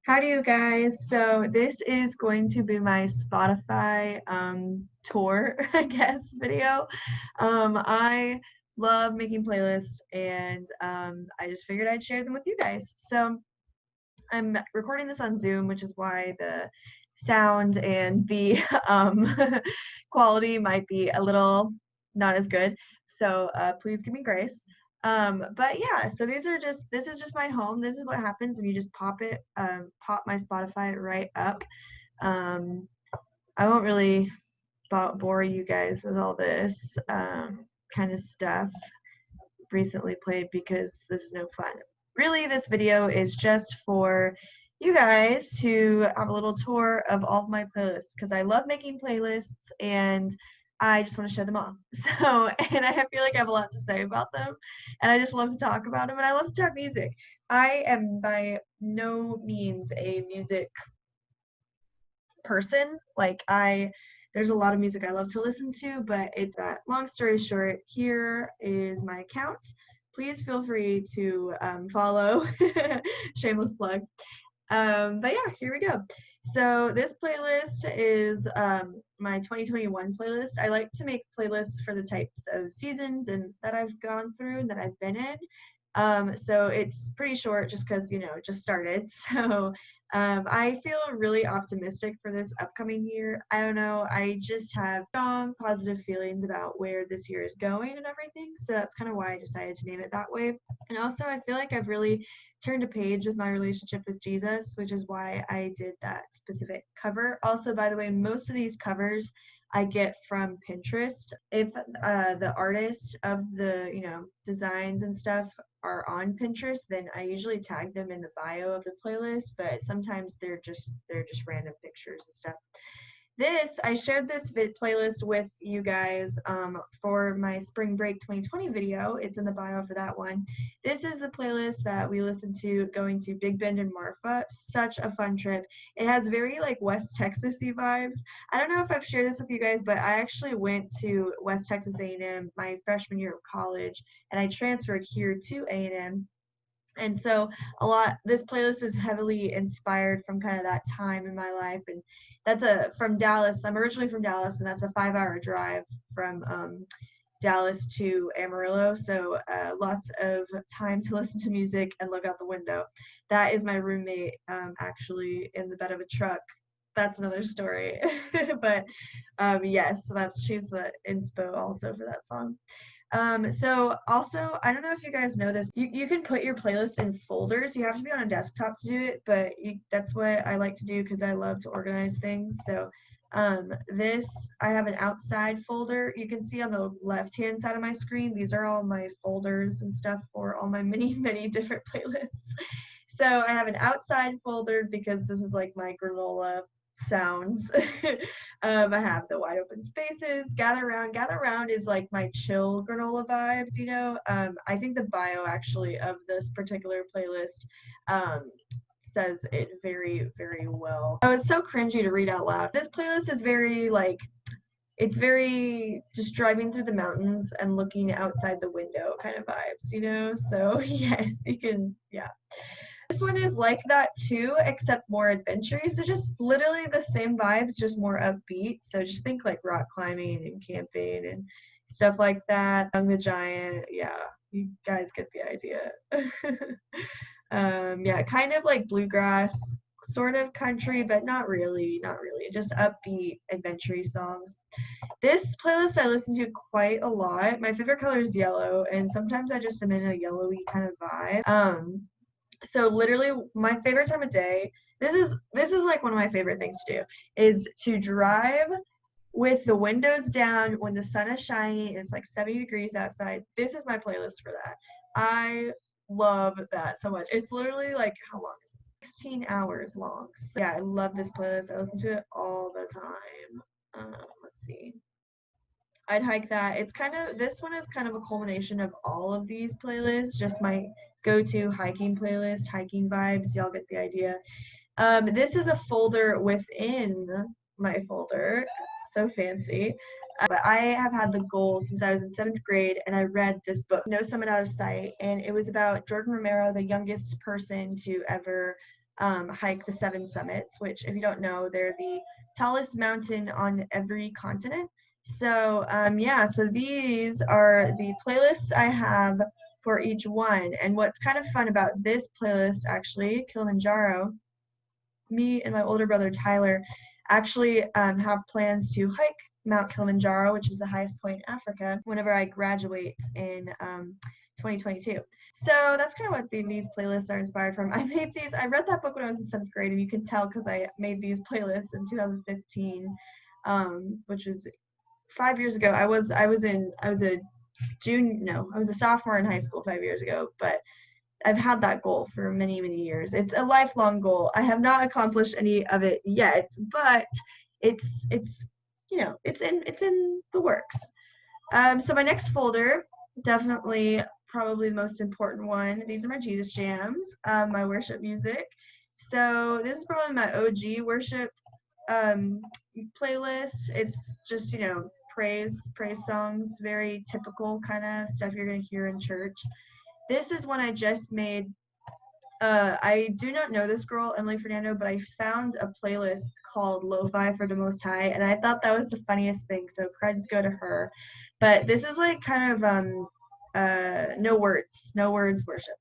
How do you guys? So this is going to be my Spotify tour, I guess, video. I love making playlists and I just figured I'd share them with you guys. So I'm recording this on Zoom, which is why the sound and the quality might be a little not as good. So please give me grace. But yeah, so this is just my home. This is what happens when you just pop my Spotify right up. Um, I won't really bore you guys with all this kind of stuff recently played because this is no fun. Really, this video is just for you guys to have a little tour of all of my playlists because I love making playlists and I just want to show them all. So, and I feel like I have a lot to say about them and I just love to talk about them and I love to talk music. I am by no means a music person. There's a lot of music I love to listen to, but it's that. Long story short, here is my account. Please feel free to follow. Shameless plug. But yeah, here we go. So this playlist is my 2021 playlist. I like to make playlists for the types of seasons and that I've gone through and that I've been in. So it's pretty short just because, it just started. So I feel really optimistic for this upcoming year. I don't know. I just have strong positive feelings about where this year is going and everything. So that's kind of why I decided to name it that way. And also, I feel like I've really turned a page with my relationship with Jesus, which is why I did that specific cover. Also, by the way, most of these covers I get from Pinterest. If the artist of the designs and stuff are on Pinterest, then I usually tag them in the bio of the playlist, but sometimes they're just random pictures and stuff. I shared this playlist with you guys for my spring break 2020 video. It's in the bio for that one. This is the playlist that we listened to going to Big Bend and Marfa. Such a fun trip. It has very West Texas-y vibes. I don't know if I've shared this with you guys, but I actually went to West Texas A&M my freshman year of college, and I transferred here to A&M. And so this playlist is heavily inspired from kind of that time in my life. And that's from Dallas. I'm originally from Dallas, and that's a 5-hour drive from Dallas to Amarillo. So lots of time to listen to music and look out the window. That is my roommate actually in the bed of a truck. That's another story. But yes, she's the inspo also for that song. So also, I don't know if you guys know this, you can put your playlist in folders. You have to be on a desktop to do it, but that's what I like to do because I love to organize things. So I have an outside folder. You can see on the left-hand side of my screen, these are all my folders and stuff for all my many different playlists. So I have an outside folder because this is my granola sounds. I have the wide open spaces. Gather Round. Gather Round is my chill granola vibes, I think the bio actually of this particular playlist says it very, very well. Oh, it's so cringy to read out loud. This playlist is very it's very just driving through the mountains and looking outside the window kind of vibes, So yes, you can, yeah. This one is like that too, except more adventurous. So just literally the same vibes, just more upbeat. So just think rock climbing and camping and stuff like that. Young the Giant, yeah, you guys get the idea. Yeah, kind of bluegrass, sort of country, but not really, just upbeat, adventurous songs. This playlist I listen to quite a lot. My favorite color is yellow, and sometimes I just am in a yellowy kind of vibe. So literally my favorite time of day, this is one of my favorite things to do, is to drive with the windows down when the sun is shining and it's 70 degrees outside. This is my playlist for that. I love that so much. It's literally how long is this? 16 hours long. So yeah, I love this playlist. I listen to it all the time. Let's see. I'd hike that. This one is kind of a culmination of all of these playlists, just my go-to hiking playlist, hiking vibes. Y'all get the idea. This is a folder within my folder. So fancy. But I have had the goal since I was in 7th grade, and I read this book, No Summit Out of Sight, and it was about Jordan Romero, the youngest person to ever hike the 7 summits, which, if you don't know, they're the tallest mountain on every continent. So yeah, so these are the playlists I have for each one. And what's kind of fun about this playlist, actually, Kilimanjaro, me and my older brother Tyler actually have plans to hike Mount Kilimanjaro, which is the highest point in Africa, whenever I graduate in 2022. So that's kind of what these playlists are inspired from. I read that book when I was in 7th grade, and you can tell because I made these playlists in 2015, which was 5 years ago. I was a sophomore in high school 5 years ago, but I've had that goal for many, many years. It's a lifelong goal. I have not accomplished any of it yet, but it's it's in the works. So my next folder, definitely probably the most important one. These are my Jesus jams, my worship music. So this is probably my OG worship um, playlist. It's just praise songs, very typical kind of stuff you're gonna hear in church. This is one I just made. I do not know this girl, Emily Fernando, but I found a playlist called Lo-Fi for the Most High, and I thought that was the funniest thing, so creds go to her. But this is like kind of no words worship.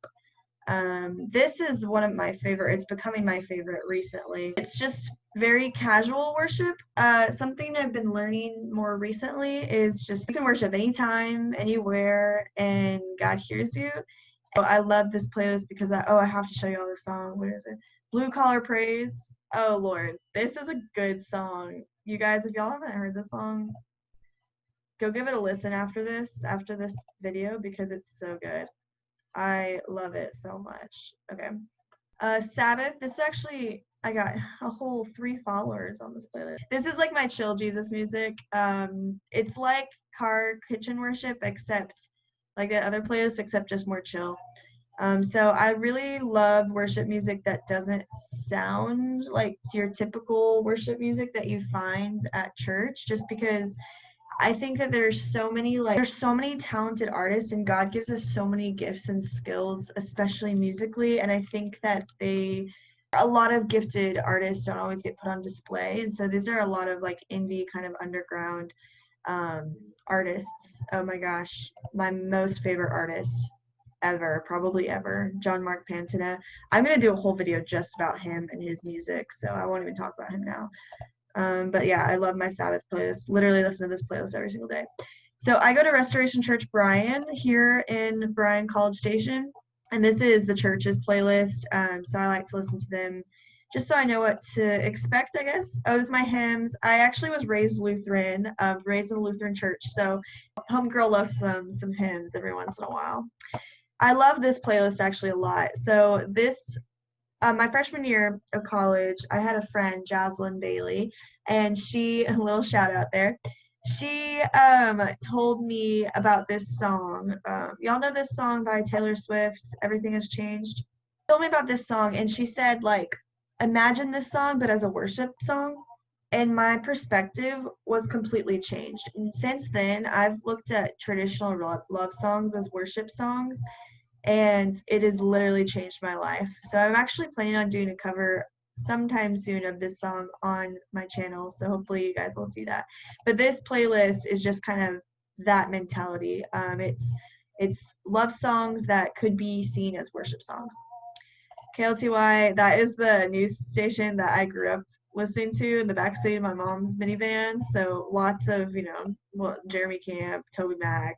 This is one of my favorite. It's becoming my favorite recently. It's just very casual worship. Something I've been learning more recently is just you can worship anytime, anywhere, and God hears you. I love this playlist because I have to show you all this song. Where is it? Blue Collar Praise. Oh Lord, this is a good song. You guys, if y'all haven't heard this song, go give it a listen after this video because it's so good. I love it so much. Okay. Sabbath. This is actually I got a whole 3 followers on this playlist. This is like my chill Jesus music. It's like car kitchen worship except like that other playlist except just more chill. So I really love worship music that doesn't sound like your typical worship music that you find at church, just because I think that there's so many talented artists, and God gives us so many gifts and skills, especially musically, and I think that a lot of gifted artists don't always get put on display, and so these are a lot of like indie kind of underground artists. Oh my gosh, my most favorite artist ever, probably ever, John Mark Pantana. I'm gonna do a whole video just about him and his music, so I won't even talk about him now. But yeah, I love my Sabbath playlist. Literally listen to this playlist every single day. So I go to Restoration Church Bryan here in Bryan College Station, and this is the church's playlist. So I like to listen to them just so I know what to expect, I guess. Oh, this is my hymns. I actually was raised Lutheran, raised in a Lutheran church, so homegirl loves some hymns every once in a while. I love this playlist actually a lot. So this my freshman year of college, I had a friend, Jaslyn Bailey, and she, a little shout out there, she told me about this song. Y'all know this song by Taylor Swift, Everything Has Changed? She told me about this song, and she said, like, imagine this song, but as a worship song. And my perspective was completely changed. And since then, I've looked at traditional love songs as worship songs, and it has literally changed my life. So I'm actually planning on doing a cover sometime soon of this song on my channel, so hopefully you guys will see that. But this playlist is just kind of that mentality. It's love songs that could be seen as worship songs. KLTY, that is the news station that I grew up listening to in the backseat of my mom's minivan. So lots of, Jeremy Camp, Toby Mac,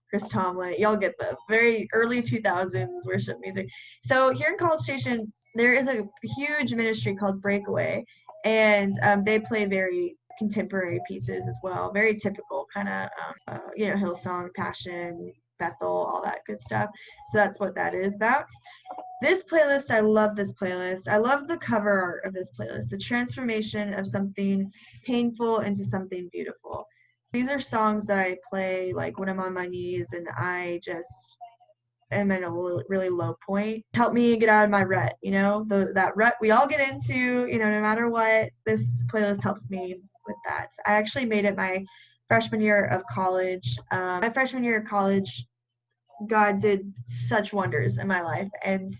Chris Tomlin, y'all get the very early 2000s worship music. So here in College Station, there is a huge ministry called Breakaway, and they play very contemporary pieces as well, very typical kind of, Hillsong, Passion, Bethel, all that good stuff. So that's what that is about. This playlist, I love this playlist. I love the cover art of this playlist, the transformation of something painful into something beautiful. These are songs that I play like when I'm on my knees and I just am in a really low point. Help me get out of my rut, that rut we all get into, no matter what. This playlist helps me with that. I actually made it my freshman year of college. My freshman year of college, God did such wonders in my life, and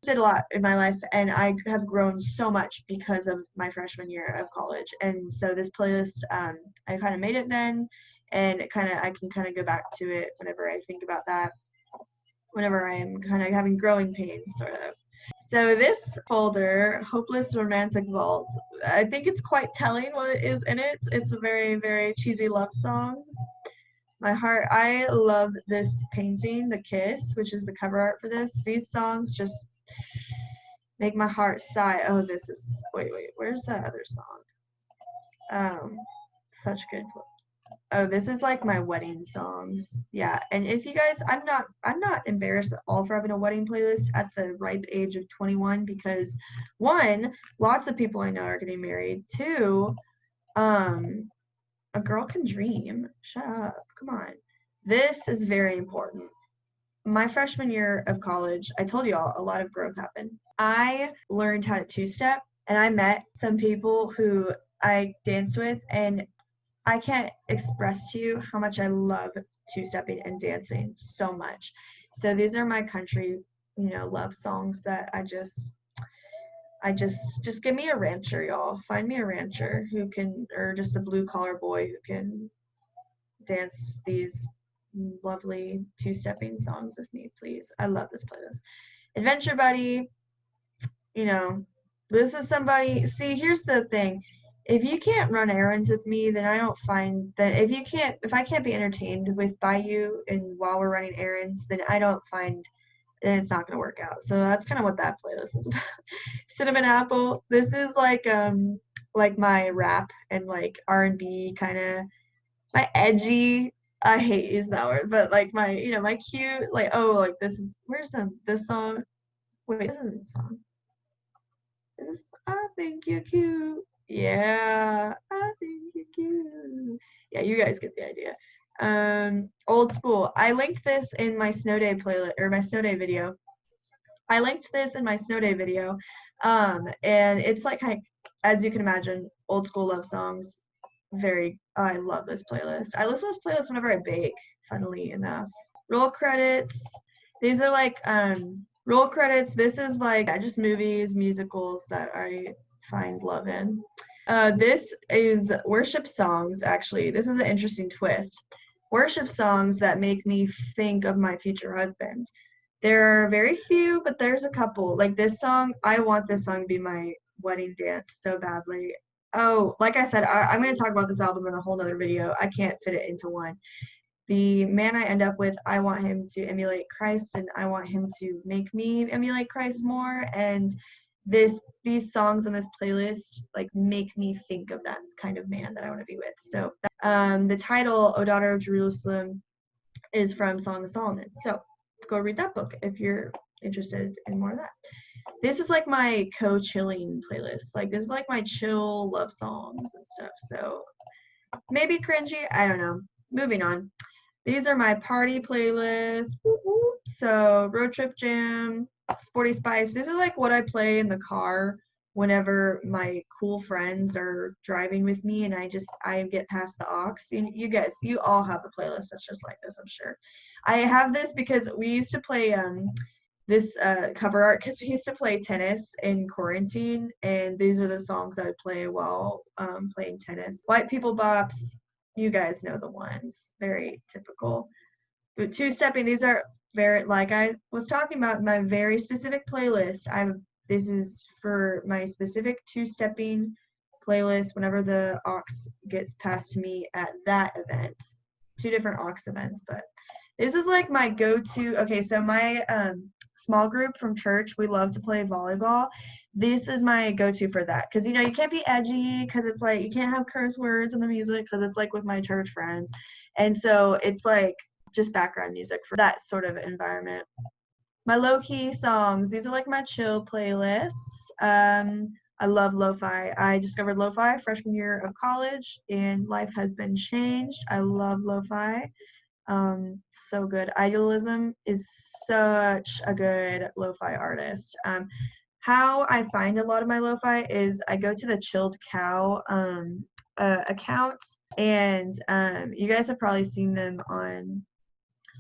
did a lot in my life, and I have grown so much because of my freshman year of college. And so this playlist, I kind of made it then, and I can kind of go back to it whenever I think about that, whenever I'm kind of having growing pains, sort of. So this folder, Hopeless Romantic Vault, I think it's quite telling what it is in it. It's a very, very cheesy love songs. My heart, I love this painting, The Kiss, which is the cover art for this. These songs just make my heart sigh. Oh, this is, wait, where's that other song? Such good. Oh, this is like my wedding songs. Yeah, and if you guys, I'm not embarrassed at all for having a wedding playlist at the ripe age of 21 because one, lots of people I know are getting married. Two, a girl can dream. Shut up. Come on. This is very important. My freshman year of college, I told you all a lot of growth happened. I learned how to two-step, and I met some people who I danced with, and I can't express to you how much I love two-stepping and dancing so much. So these are my country, love songs that I just give me a rancher, y'all. Find me a rancher who can, or just a blue collar boy who can dance these lovely two-stepping songs with me, please. I love this playlist. Adventure Buddy, this is somebody, see, here's the thing. If you can't run errands with me, then I don't find that if I can't be entertained by you and while we're running errands, then it's not going to work out. So that's kind of what that playlist is about. Cinnamon Apple, this is like my rap and like R&B kind of, my edgy, I hate using that word, but like my cute, like, oh, like this song, wait, this isn't the song. Is this, I think you're cute. Yeah, I think you're cute. Yeah, you guys get the idea. Old School. I linked this in my snow day playlist, or my snow day video. I linked this in my snow day video. And it's like, as you can imagine, old school love songs. I love this playlist. I listen to this playlist whenever I bake, funnily enough. Roll credits. These are like, roll credits. This is like just movies, musicals that I find love in. This is worship songs, actually. This is an interesting twist. Worship songs that make me think of my future husband. There are very few, but there's a couple. Like this song, I want this song to be my wedding dance so badly. Oh, like I said, I'm going to talk about this album in a whole nother video. I can't fit it into one. The man I end up with, I want him to emulate Christ, and I want him to make me emulate Christ more. And these songs on this playlist like make me think of that kind of man that I want to be with. So the title, O Daughter of Jerusalem, is from Song of Solomon. So go read that book if you're interested in more of that. This is like my co-chilling playlist. Like this is like my chill love songs and stuff. So maybe cringy, I don't know. Moving on. These are my party playlists. So Road Trip Jam, Sporty Spice. This is like what I play in the car whenever my cool friends are driving with me and I get past the aux. You guys, you all have a playlist that's just like this, I'm sure. I have this because we used to play this cover art because we used to play tennis in quarantine, and these are the songs I would play while playing tennis. White People Bops, you guys know the ones, very typical. But two-stepping, these are very, like I was talking about, my very specific playlist. This is for my specific two-stepping playlist whenever the aux gets passed to me at that event. Two different aux events, but this is like my go-to. Okay, so my small group from church, we love to play volleyball. This is my go-to for that because you can't be edgy because it's like you can't have curse words in the music because it's like with my church friends, and so it's like just background music for that sort of environment. My low-key songs, these are like my chill playlists. I love lo-fi. I discovered lo-fi freshman year of college and life has been changed. I love lo-fi. So good. Idealism is such a good lo-fi artist. How I find a lot of my lo-fi is I go to the Chilled Cow account, and you guys have probably seen them on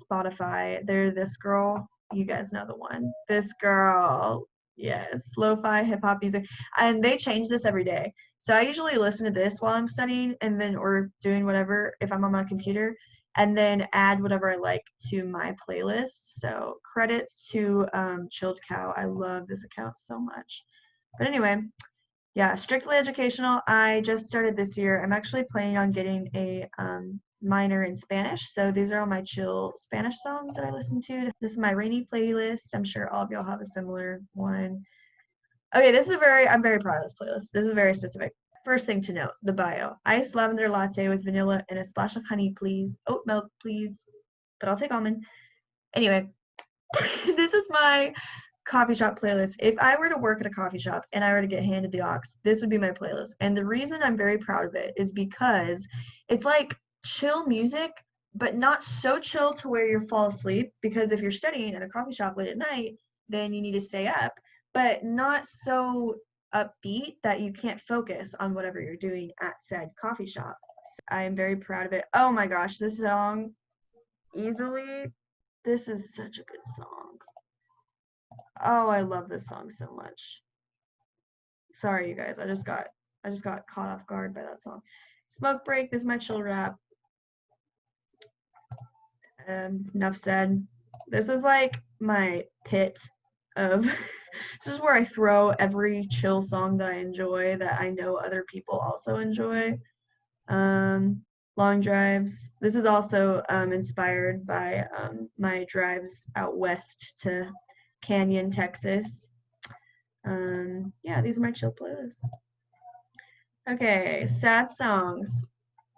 Spotify. They're this girl. You guys know the one. This girl. Yes, lo-fi hip hop music. And they change this every day. So I usually listen to this while I'm studying and then or doing whatever if I'm on my computer and then add whatever I like to my playlist. So credits to Chilled Cow. I love this account so much. But anyway, yeah, strictly educational. I just started this year. I'm actually planning on getting a minor in Spanish. So these are all my chill Spanish songs that I listen to. This is my rainy playlist. I'm sure all of y'all have a similar one. Okay, I'm very proud of this playlist. This is very specific. First thing to note, the bio. Iced lavender latte with vanilla and a splash of honey, please. Oat milk, please. But I'll take almond. Anyway, this is my coffee shop playlist. If I were to work at a coffee shop and I were to get handed the aux, this would be my playlist. And the reason I'm very proud of it is because it's like chill music, but not so chill to where you fall asleep. Because if you're studying at a coffee shop late at night, then you need to stay up, but not so upbeat that you can't focus on whatever you're doing at said coffee shop. I am very proud of it. Oh my gosh, this song easily, this is such a good song. Oh, I love this song so much. Sorry, you guys. I just got caught off guard by that song. Smoke break. This is my chill rap. Enough said. This is like my pit of. This is where I throw every chill song that I enjoy that I know other people also enjoy. Long drives. This is also inspired by my drives out west to Canyon, Texas. Yeah, these are my chill playlists. Okay, sad songs.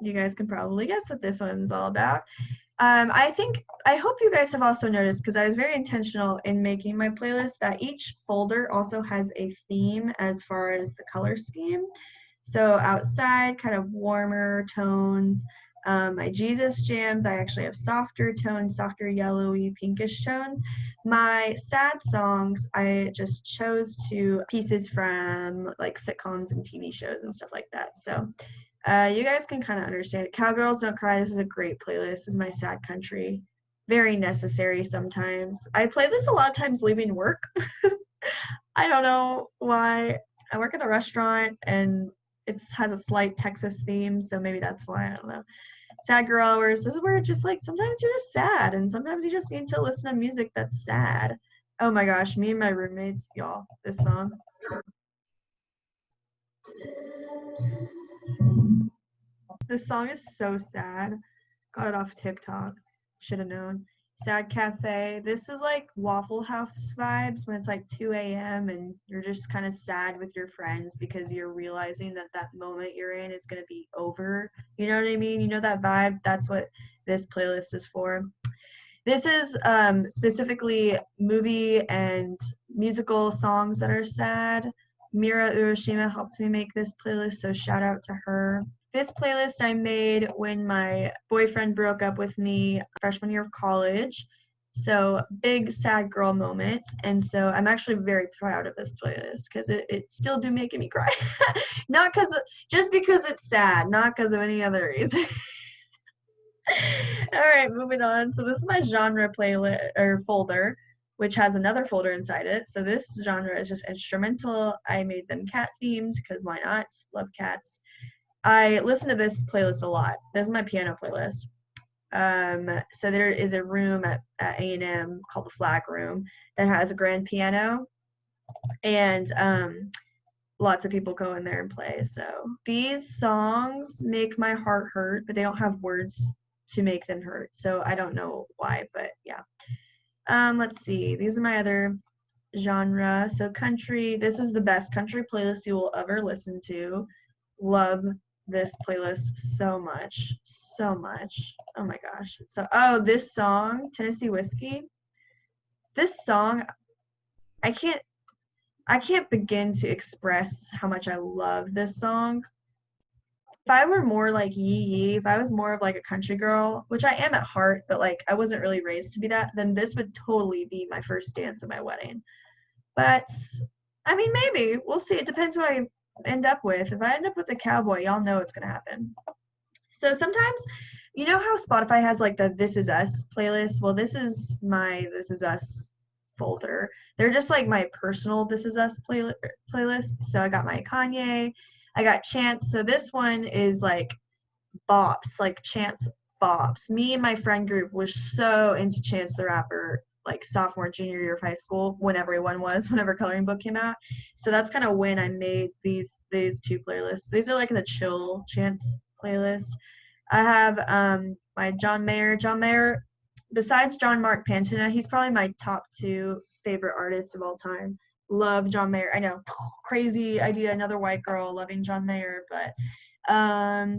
You guys can probably guess what this one's all about. I hope you guys have also noticed, because I was very intentional in making my playlist, that each folder also has a theme as far as the color scheme. So outside, kind of warmer tones. My Jesus jams, I actually have softer tones, softer yellowy, pinkish tones. My sad songs, I just chose to pieces from like sitcoms and TV shows and stuff like that. So you guys can kind of understand it. Cowgirls Don't Cry, this is a great playlist. This is my sad country. Very necessary sometimes. I play this a lot of times leaving work. I don't know why. I work at a restaurant and it has a slight Texas theme, so maybe that's why. I don't know. Sad girl hours. This is where it's just like sometimes you're just sad, and sometimes you just need to listen to music that's sad. Oh my gosh, me and my roommates, y'all, this song. This song is so sad. Got it off TikTok. Should have known. Sad Cafe. This is like Waffle House vibes when it's like 2 a.m. and you're just kind of sad with your friends because you're realizing that that moment you're in is going to be over. You know what I mean? You know that vibe? That's what this playlist is for. This is specifically movie and musical songs that are sad. Mira Urashima helped me make this playlist, so shout out to her. This playlist I made when my boyfriend broke up with me freshman year of college. So big sad girl moments. And so I'm actually very proud of this playlist because it still do making me cry. Not because, just because it's sad, not because of any other reason. All right, moving on. So this is my genre playlist or folder, which has another folder inside it. So this genre is just instrumental. I made them cat themed because why not? Love cats. I listen to this playlist a lot. This is my piano playlist. So there is a room at A&M called the Flag Room that has a grand piano, and lots of people go in there and play. So these songs make my heart hurt, but they don't have words to make them hurt. So I don't know why, but yeah. Let's see. These are my other genre. So country. This is the best country playlist you will ever listen to. Love this playlist so much, so much. Oh my gosh. So, this song, Tennessee Whiskey. This song, I can't begin to express how much I love this song. If I were more like Yee Yee, if I was more of like a country girl, which I am at heart, but like I wasn't really raised to be that, then this would totally be my first dance at my wedding. But I mean, maybe we'll see. It depends who I end up with. If I end up with a cowboy, y'all know it's gonna happen. So sometimes, you know how Spotify has like the This Is Us playlist? Well, this is my This Is Us folder. They're just like my personal This Is Us playlist. So I got my Kanye, I got Chance. So this one is like bops, like Chance bops. Me and my friend group was so into Chance the Rapper, like sophomore, junior year of high school, when everyone was, whenever Coloring Book came out. So that's kind of when I made these two playlists. These are like the chill Chance playlist. I have my John Mayer. John Mayer, besides John Mark Pantana, he's probably my top two favorite artists of all time. Love John Mayer. I know, crazy idea, another white girl loving John Mayer, but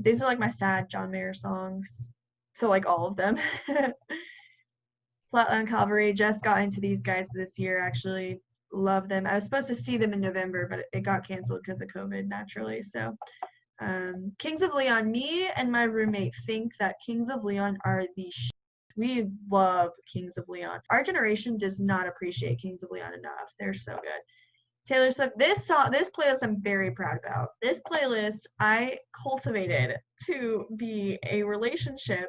these are like my sad John Mayer songs. So like all of them. Flatland Cavalry, just got into these guys this year, actually. Love them. I was supposed to see them in November, but it got canceled because of COVID, naturally. So Kings of Leon, me and my roommate think that Kings of Leon are the we love Kings of Leon. Our generation does not appreciate Kings of Leon enough. They're so good. Taylor Swift, this playlist I'm very proud about. This playlist I cultivated to be a relationship,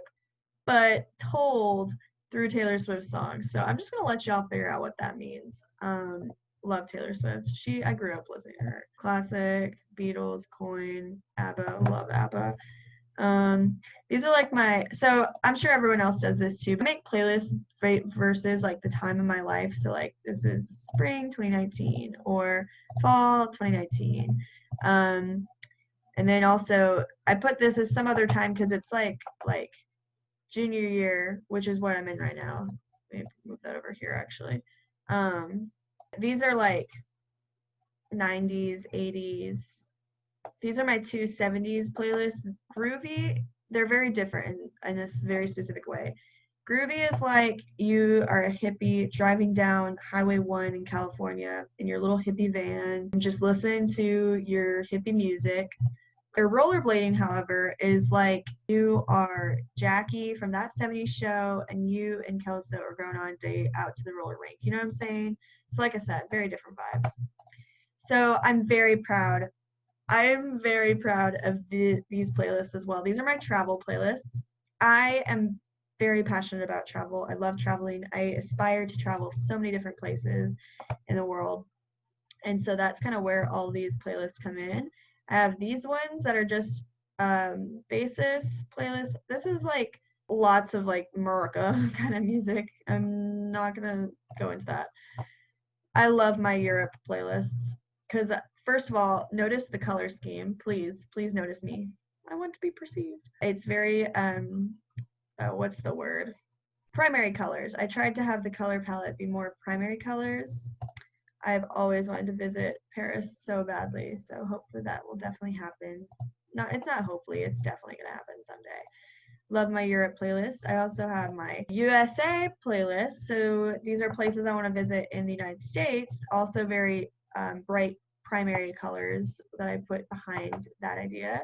but told through Taylor Swift songs. So I'm just gonna let y'all figure out what that means. Love Taylor Swift. I grew up listening to her. Classic, Beatles, Coin, ABBA, love ABBA. These are like so I'm sure everyone else does this too. I make playlists versus like the time of my life. So like this is spring 2019 or fall 2019. And then also I put this as some other time because it's like junior year, which is what I'm in right now. Let me move that over here actually. These are like 90s, 80s. These are my two 70s playlists. Groovy, they're very different in a very specific way. Groovy is like you are a hippie driving down Highway 1 in California in your little hippie van, just listening to your hippie music. Or rollerblading, however, is like you are Jackie from That 70s Show and you and Kelso are going on a date out to the roller rink. You know what I'm saying? So like I said, very different vibes. So I'm very proud of these playlists as well. These are my travel playlists. I am very passionate about travel. I love traveling. I aspire to travel so many different places in the world. And so that's kind of where all these playlists come in. I have these ones that are just basis playlists. This is like lots of like Murica kind of music. I'm not gonna go into that. I love my Europe playlists because first of all, notice the color scheme. Please notice me. I want to be perceived. It's very what's the word? Primary colors. I tried to have the color palette be more primary colors. I've always wanted to visit Paris so badly, so hopefully that will definitely happen. No, it's not hopefully, it's definitely gonna happen someday. Love my Europe playlist. I also have my USA playlist. So these are places I want to visit in the United States. Also very bright primary colors that I put behind that idea.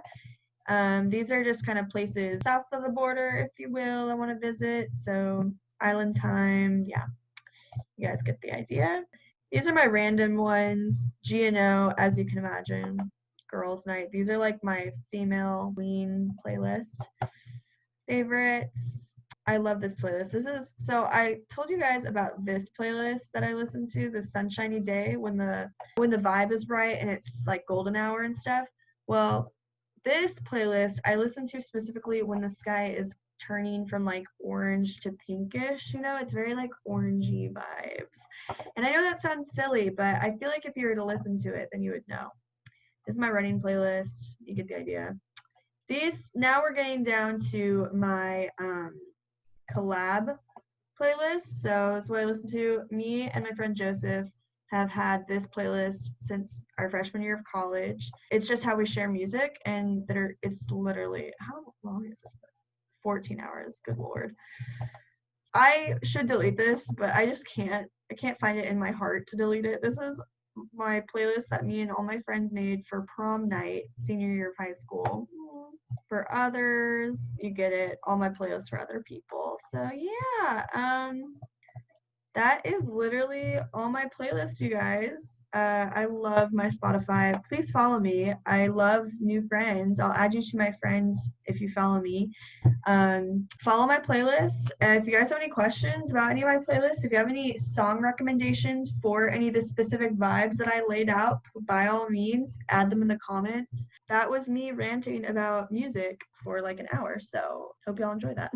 These are just kind of places south of the border, if you will, I want to visit. So Island Time, yeah, you guys get the idea. These are my random ones. GNO, as you can imagine, Girls Night. These are like my female queen playlist favorites. I love this playlist. So I told you guys about this playlist that I listen to, the sunshiny day when the vibe is right and it's like golden hour and stuff. Well, this playlist I listen to specifically when the sky is turning from like orange to pinkish, it's very like orangey vibes. And I know that sounds silly, but I feel like if you were to listen to it, then you would know. This is my running playlist. You get the idea. Now we're getting down to my collab playlist. So that's what I listen to. Me and my friend Joseph have had this playlist since our freshman year of college. It's just how we share music, and it's literally, how long is this? 14 hours. Good Lord. I should delete this, but I just can't. I can't find it in my heart to delete it. This is my playlist that me and all my friends made for prom night, senior year of high school. For others, you get it. All my playlists for other people. So yeah. That is literally all my playlists, you guys. I love my Spotify. Please follow me. I love new friends. I'll add you to my friends if you follow me. Follow my playlist. If you guys have any questions about any of my playlists, if you have any song recommendations for any of the specific vibes that I laid out, by all means, add them in the comments. That was me ranting about music for like an hour, so hope y'all enjoy that.